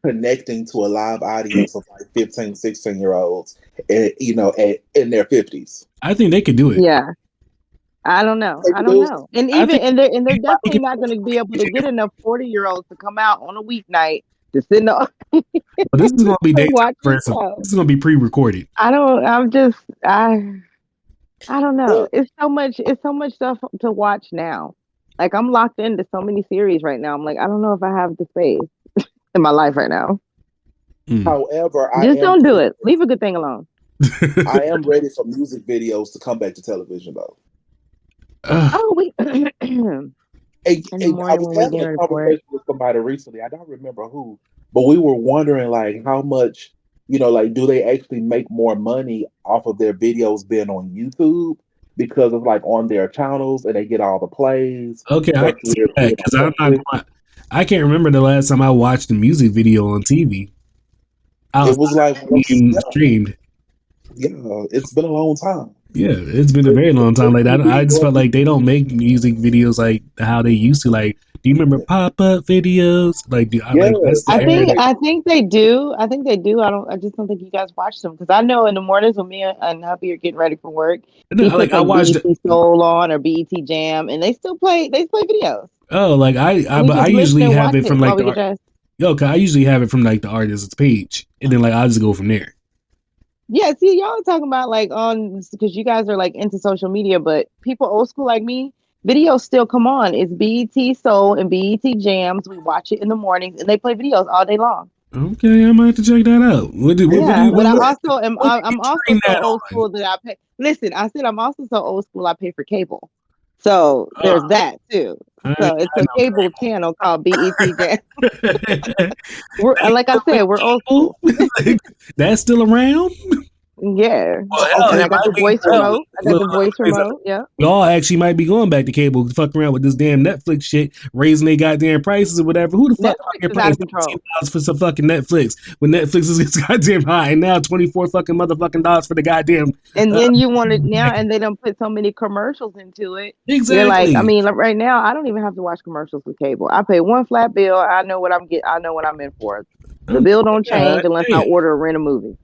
connecting to a live audience of like 15, 16-year-olds, in their 50s. I think they could do it. Yeah. I don't know. And they're definitely not going to be able to get enough 40-year-olds to come out on a weeknight to sit in the But this is going to be watch this is going to be pre-recorded. I don't know. It's so much stuff to watch now. Like I'm locked into so many series right now. I'm like, I don't know if I have the space in my life right now. However, don't do it. Leave a good thing alone. I am ready for music videos to come back to television, though. We. I was having a conversation with somebody recently. I don't remember who, but we were wondering like how much, do they actually make more money off of their videos being on YouTube because of like on their channels and they get all the plays. Okay, I can see that because I can't remember the last time I watched a music video on TV. It was like streamed. Yeah, it's been a long time. Yeah, it's been a very long time. Like I just felt like they don't make music videos like how they used to. Like, do you remember pop-up videos? Like, I think they do. I just don't think you guys watch them because I know in the mornings when me and hubby are getting ready for work, I watched BET Soul on or BET Jam, and they still play videos. Oh, like I usually have it from like I usually have it from like the artist's page, and then like I'll just go from there. Yeah, see, y'all are talking about like because you guys are like into social media, but people old school like me, videos still come on. It's BET Soul and BET Jams. We watch it in the mornings, and they play videos all day long. Okay, I might have to check that out. I'm also so old school that I pay. Listen, I said I'm also so old school I pay for cable. So there's that too. So it's a cable channel called BET Jam. Like I said, we're old school. That's still around? Yeah. And I got the voice remote. Yeah. Y'all actually might be going back to cable to fuck around with this damn Netflix shit, raising their goddamn prices or whatever. Who the fuck is out of control for some fucking Netflix when Netflix is goddamn high and now 24 fucking motherfucking dollars for the goddamn. And then you want it now, and they don't put so many commercials into it. Exactly. You're like, I mean, right now I don't even have to watch commercials with cable. I pay one flat bill. I know what I'm in for. The bill don't change unless I order or rent a movie.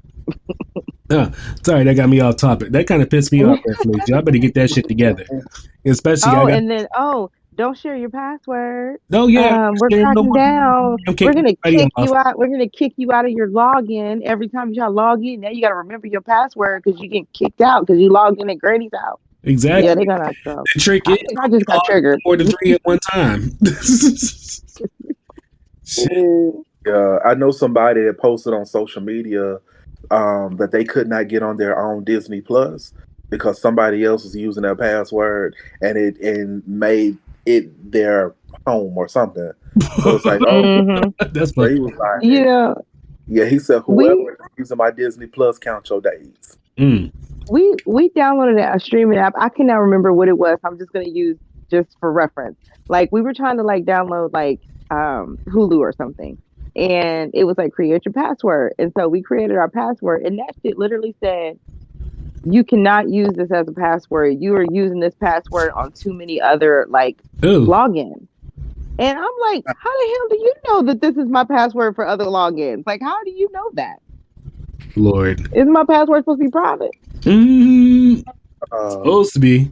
Sorry, that got me off topic. That kind of pissed me off. Y'all better get that shit together. Especially don't share your password. Oh yeah, we're cracking down. We're gonna kick you out. We're gonna kick you out of your login every time you log in. Now you gotta remember your password because you get kicked out because you logged in at Grady's house. Exactly. Yeah, they got the trick is I just got triggered. 4 to 3 at one time. Yeah, I know somebody that posted on social media that they could not get on their own Disney Plus because somebody else was using their password and it made their home or something. So it's like, oh, Hmm. That's so funny. he was You like, know, yeah, he said, whoever we is using my Disney Plus, count your days. Mm. we downloaded a streaming app. I cannot remember what it was. I'm just gonna use just for reference. Like we were trying to like download like Hulu or something. And it was like create your password. And so we created our password and that shit literally said, you cannot use this as a password. You are using this password on too many other like Ooh, logins. And I'm like, how the hell do you know that this is my password for other logins? Like, how do you know that? Lord. Isn't my password supposed to be private? Mm, Um, supposed to be.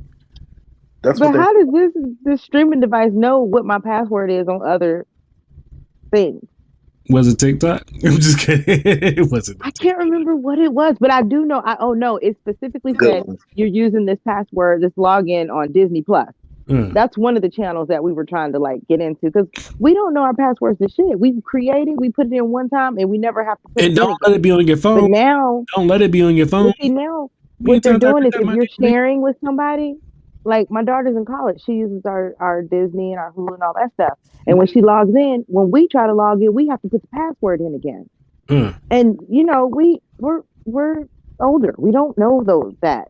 that's what But they. how does this streaming device know what my password is on other things? Was it TikTok? I'm just kidding. It wasn't no I TikTok. can't remember what it was, but I do know. Oh no, it specifically Good said one. you're using this password, this login on Disney Plus. Uh, That's one of the channels that we were trying to like get into because we don't know our passwords to shit. We created, we put it in one time, and we never have to put and it in don't let again. it be on your But phone. now, Don't let it be on your phone. but see now, Many what they're times I doing did is that, if my you're nigga. sharing with somebody, like my daughter's in college, she uses our Disney and our Hulu and all that stuff. And when she logs in, when we try to log in, we have to put the password in again. Uh. And you know, we're older. We don't know those that.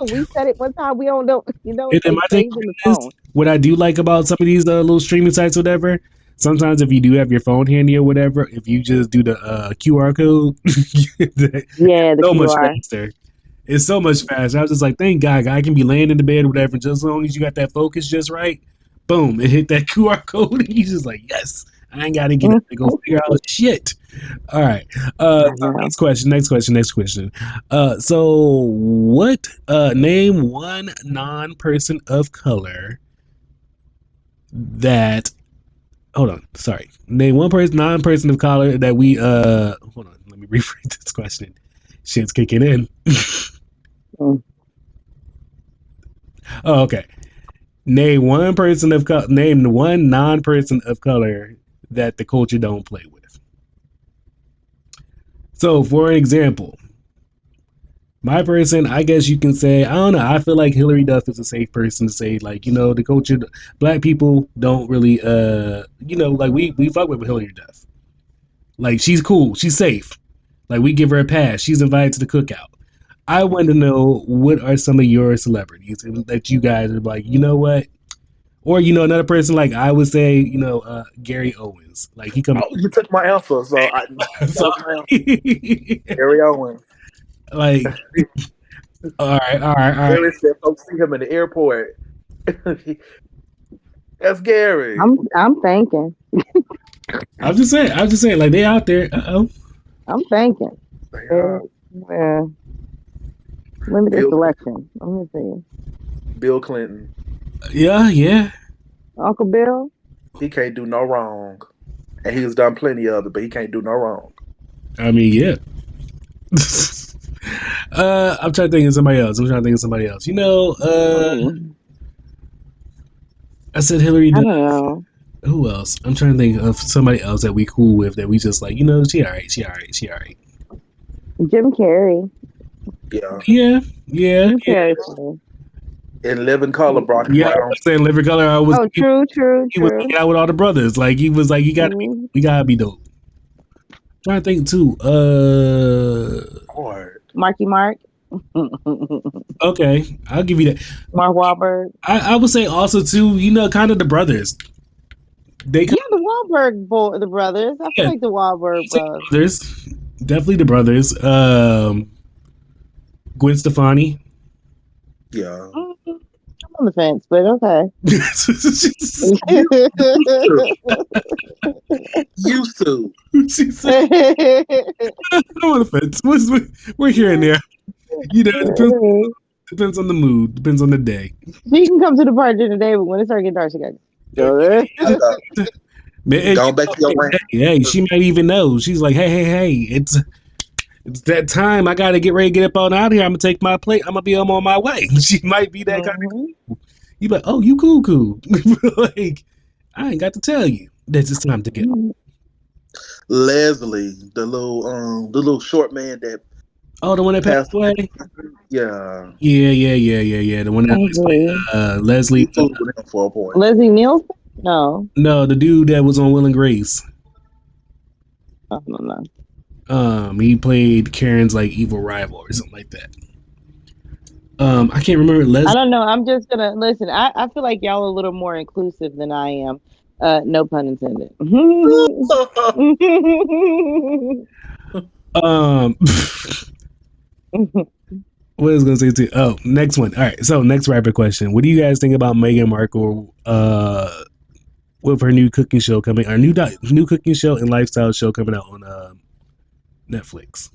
We said it one time. We don't know. You know, And it's then like my thing saved in the is, phone. what I do like about some of these little streaming sites, or whatever. Sometimes if you do have your phone handy or whatever, if you just do the QR code, it's Yeah, the so much QR. faster. It's so much faster. I was just like, thank God, I can be laying in the bed or whatever. Just as long as you got that focus just right, boom, it hit that QR code, and you just like, yes, I ain't got to get up and go figure out shit. All right. I So know. next question. So what? Name one non-person of color that. Hold on. Sorry. Name one person, non-person of color that we. Hold on. Let me rephrase this question. Shit's kicking in. Mm. Oh, okay. Name one person of color. Name one non-person of color that the culture don't play with. So, for an example, my person, I guess you can say, I don't know. I feel like Hillary Duff is a safe person to say, like, the culture, black people don't really, like we fuck with Hillary Duff. Like, she's cool, she's safe. Like, we give her a pass. She's invited to the cookout. I want to know, what are some of your celebrities that you guys are like, you know what? Or another person, like I would say, Gary Owens. Like, he comes. Oh, you took my answer, so that was my answer. Sorry. Gary Owens. Like, all right, all right, all right. Gary said, folks see him in the airport. That's Gary. I'm thinking. I'm just saying, like, they out there. I'm thinking. Yeah. Uh, limited Bill selection. Let me see. Bill Clinton. Yeah, yeah. Uncle Bill. He can't do no wrong. And he's done plenty of it, but he can't do no wrong. I mean, yeah. I'm trying to think of somebody else. Mm, I said Hillary I Duff. don't know. Who else? I'm trying to think of somebody else that we cool with, that we just like, she all right, she all right, she all right. Jim Carrey. Yeah. Yeah, yeah, Jim yeah. Carrey. Funny. In Living Color brought him Yeah, I around. was saying Liver Color. Oh, true, true, He was true. hanging out with all the brothers. Like, he was like, Mm. we gotta be dope. Trying to think too. Hard. Marky Mark. Okay, I'll give you that. Mark Wahlberg. I would say also too, kind of the brothers. They come, Yeah, the Wahlberg the brothers. I feel yeah, like the Wahlberg say brothers. brothers, definitely the brothers. Gwen Stefani. Yeah. Mm, I'm on the fence, but okay. You used to. She said, "I'm on the fence. We're here and there. It depends on the mood, depends on the day." She can come to the party during the day, but when it starts getting dark, she got to go there. Man, Going back to your rant. hey, she might even know. She's like, hey, it's that time. I gotta get ready to get up on out of here. I'm gonna take my plate. I'm gonna be on my way. She might be that kind Mhm. of. You like, oh, you cool. Like, I ain't got to tell you that it's time to get. Leslie, the little short man that Oh, the one that passed Passed away. away. Yeah, Yeah. The one that I always played agree. Leslie. we fooled with him for a point. Leslie Nielsen? No, No, the dude that was on Will and Grace. I don't know. He played Karen's like evil rival or something like that. I can't remember I Leslie. don't know. I'm just gonna listen. I feel like y'all are a little more inclusive than I am. No pun intended. Um, what was I gonna say too? Oh, next one. All right. So next rapid question: what do you guys think about Meghan Markle? With her new cooking show coming, our new cooking show and lifestyle show coming out on Netflix.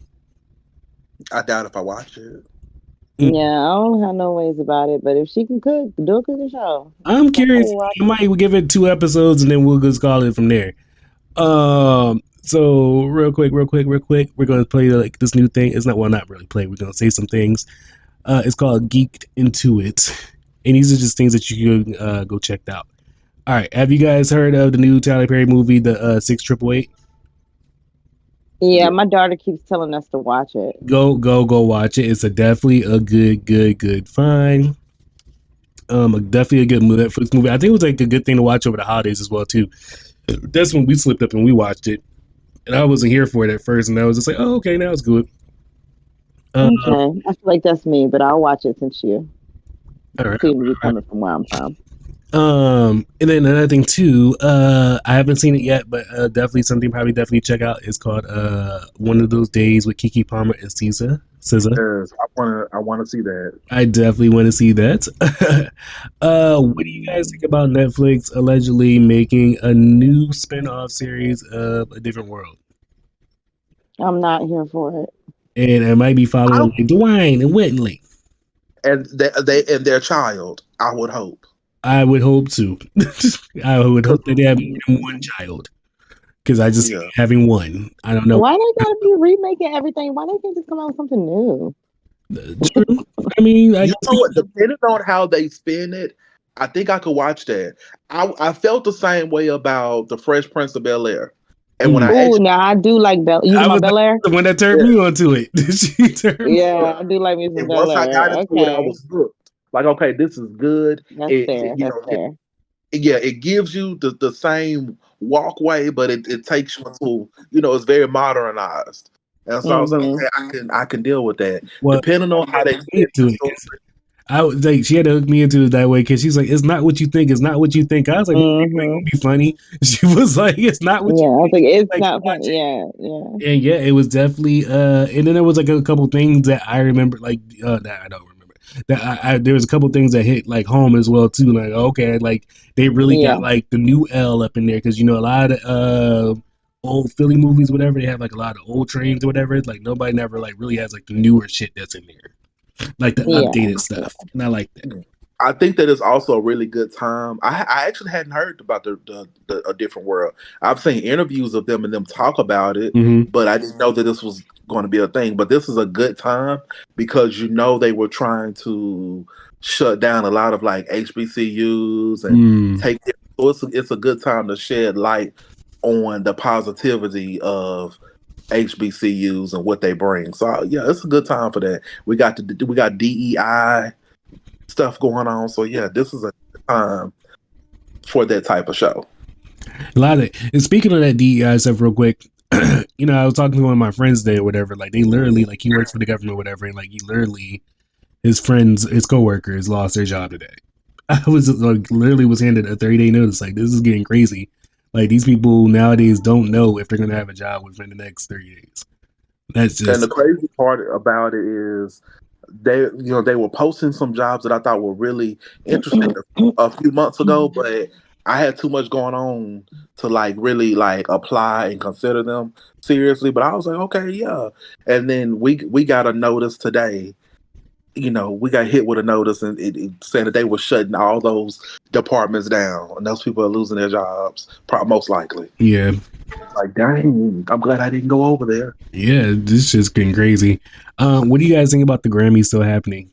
I doubt if I watch it. Mm. Yeah, I don't have no ways about it, but if she can cook, do a cooking show. I'm I curious. will watch I might give it 2 episodes and then we'll just call it from there. So real quick, we're gonna play like this new thing. It's not well, not really play. We're gonna say some things. It's called Geeked Into It, and these are just things that you can go check out. All right, have you guys heard of the new Tyler Perry movie, the 688? Yeah, Yeah. my daughter keeps telling us to watch it. Go watch it. It's a definitely a good find. Definitely a good movie. Netflix movie. I think it was like a good thing to watch over the holidays as well too. That's when we slipped up and we watched it, and I wasn't here for it at first, and I was just like, oh okay, now it's good. Uh, Okay, I feel like that's me, but I'll watch it since you all right. seem to be coming from where I'm from. And then another thing too, I haven't seen it yet, but definitely something probably definitely check out. It's called One of Those Days with Kiki Palmer and SZA. Yes, I wanna see that. I definitely want to see that. What do you guys think about Netflix allegedly making a new spin-off series of A Different World? I'm not here for it. And I might be I, following like Dwayne and Whitley. and they and their child. I would hope I would hope to. I would because hope that they have more than one Mm-mm. child because I just see yeah, having one. I don't know. Why they gotta be remaking everything? Why they can't just come out with something new? True. I mean, I you guess know what? Depending on how they spin it, I think I could watch that. I felt the same way about the Fresh Prince of Bel Air, and when mm, I Oh, actually now I do like Bel. You I talking about was Bel Air? the one that turned yeah, me onto it. She turned me Yeah, on. I do like me some and Bel once I got Air. into it, I Okay, was hooked. Like, okay, this is good. that's fair. You That's know, fair. yeah, it gives you the same walkway, but it takes you into, it's very modernized. And so I was like, Hmm. okay, I can deal with that. Well, Depending on how they me spin the into it. story. I was like, she had to hook me into it that way because she's like, it's not what you think. It's not what you think. I was like, it ain't Hmm. gonna be funny. She was like, it's not what Yeah, you I was think. like, it's Like, not watch funny. Yeah, yeah. it. And yeah, it was definitely. And then there was like a couple things that I remember, like that I don't remember. That there was a couple things that hit like home as well too. Like okay, like they really got Yeah. like the new L up in there because a lot of old Philly movies, whatever they have like a lot of old trains or whatever. It's like nobody never like really has like the newer shit that's in there, like the Yeah. updated stuff. And I like that. I think that is also a really good time. I actually hadn't heard about the A Different World. I've seen interviews of them and them talk about it, Mm-hmm. but I didn't know that this was going to be a thing. But this is a good time because they were trying to shut down a lot of like HBCUs and Mm. take it. So it's a good time to shed light on the positivity of HBCUs and what they bring. So yeah, it's a good time for that. We got DEI stuff going on. So yeah, this is a time for that type of show. A lot of it. And speaking of that DEI stuff, real quick, I was talking to one of my friends today or whatever. Like they literally, like he works for the government or whatever, and like he literally, his friends, his coworkers lost their job today. I was like, literally was handed a 30-day notice. Like this is getting crazy. Like these people nowadays don't know if they're gonna have a job within the next 30 days. That's And the just crazy part about it is they were posting some jobs that I thought were really interesting a few months ago, but I had too much going on to like really like apply and consider them seriously. But I was like, okay, yeah. And then we got a notice today. We got hit with a notice and it said that they were shutting all those departments down, and those people are losing their jobs, most likely. yeah, Like, dang, I'm glad I didn't go over there. yeah. This just getting crazy. What do you guys think about the Grammys still happening?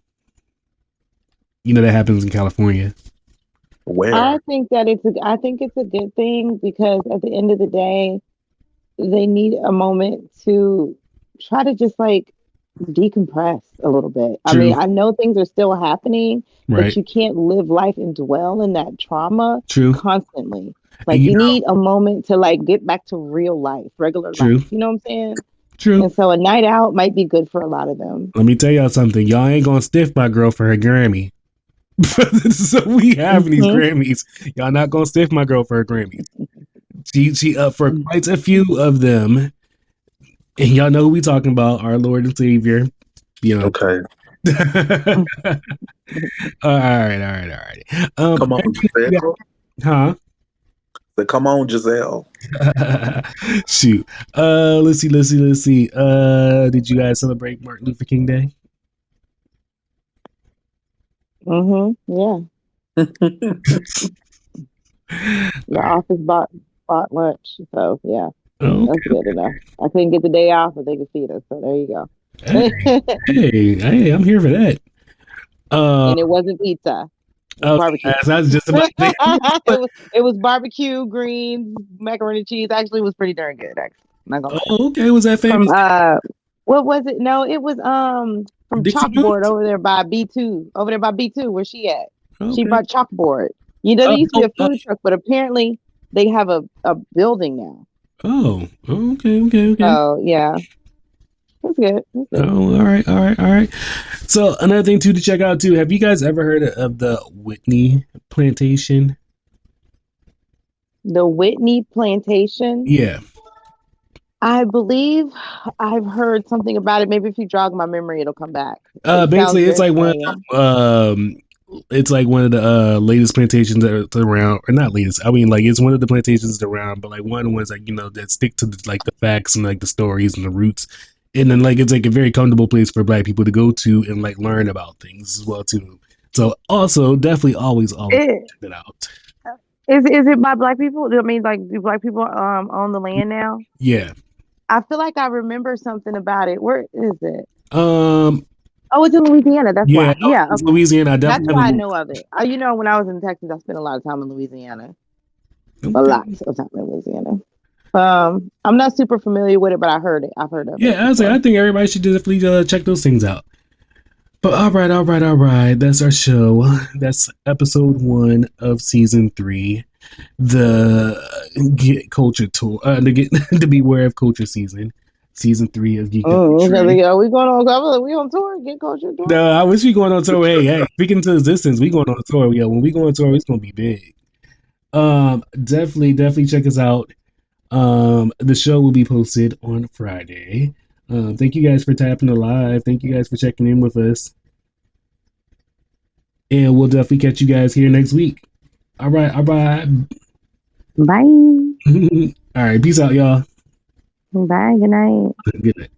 That happens in California. I Where? think that I think it's a good thing because at the end of the day, they need a moment to try to just like decompress a little bit. I True. mean, I know things are still happening, but Right. you can't live life and dwell in that trauma True. constantly. And Like you need a moment to like get back to real life, regular life. true. You know what I'm saying? True. And so a night out might be good for a lot of them. Let me tell y'all something. Y'all ain't gonna stiff my girl for her Grammy. So we having these Hmm. Grammys. Y'all not gonna stiff my girl for her Grammys. She up for quite a few of them. And y'all know who we talking about, our Lord and Savior. Beyonce. Okay. All right. Come on, Giselle. Huh? Say, come on, Giselle. Shoot. Let's see. Did you guys celebrate Martin Luther King Day? Yeah. The office bought lunch. So yeah, that's Okay. good enough. I couldn't get the day off, but they could feed us. So there you go. Hey, hey, I'm here for that. Uh, And it wasn't pizza. It I was was, barbecue. I was just about to say, it was barbecue, greens, macaroni and cheese. Actually, it was pretty darn good. Actually, not gonna lie. oh, okay, was that From famous what was it? No, it was from Dixie Chalkboard Roots? over there by B2. Over there by B2, where she at? She Okay. brought Chalkboard. You know, there Oh, used to be a food truck, but apparently they have a building now. okay. So yeah, that's good. That's good. Oh, all right. So another thing too to check out too. Have you guys ever heard of the Whitney Plantation? The Whitney Plantation. Yeah. I believe I've heard something about it. Maybe if you jog my memory, it'll come back. It sounds Basically, very familiar. it's like one of the latest plantations that's around, or not latest. I mean, like it's one of the plantations that's around, but like one of the ones like that stick to like the facts and like the stories and the roots, and then like it's like a very comfortable place for Black people to go to and like learn about things as well too. So also definitely always It, check it out. is it by Black people? I mean, like, do Black people own the land now? Yeah. I feel like I remember something about it. Where is it? Um. Oh, it's in Louisiana. That's Yeah. why. Yeah, It's okay. Louisiana. I That's definitely why I haven't. know of it. You know, when I was in Texas, I spent a lot of time in Louisiana. A Okay. lot of time in Louisiana. I'm not super familiar with it, but I heard it. I've heard of it Yeah. I was like, I before. think everybody should definitely check those things out. But all right. That's our show. That's episode 1 of season 3. The Get Culture tour. The Get to Beware of Culture season 3 of Geek'd Up with So Trey. yeah, we going on? We on tour? Get culture tour? No, I wish we going on tour. Hey, speaking to existence, we going on a tour. Yeah, when we go on tour, it's gonna be big. Definitely check us out. The show will be posted on Friday. Thank you guys for tapping the live. Thank you guys for checking in with us. And we'll definitely catch you guys here next week. All right. Bye. All right. Peace out, y'all. Bye. Good night. Good night.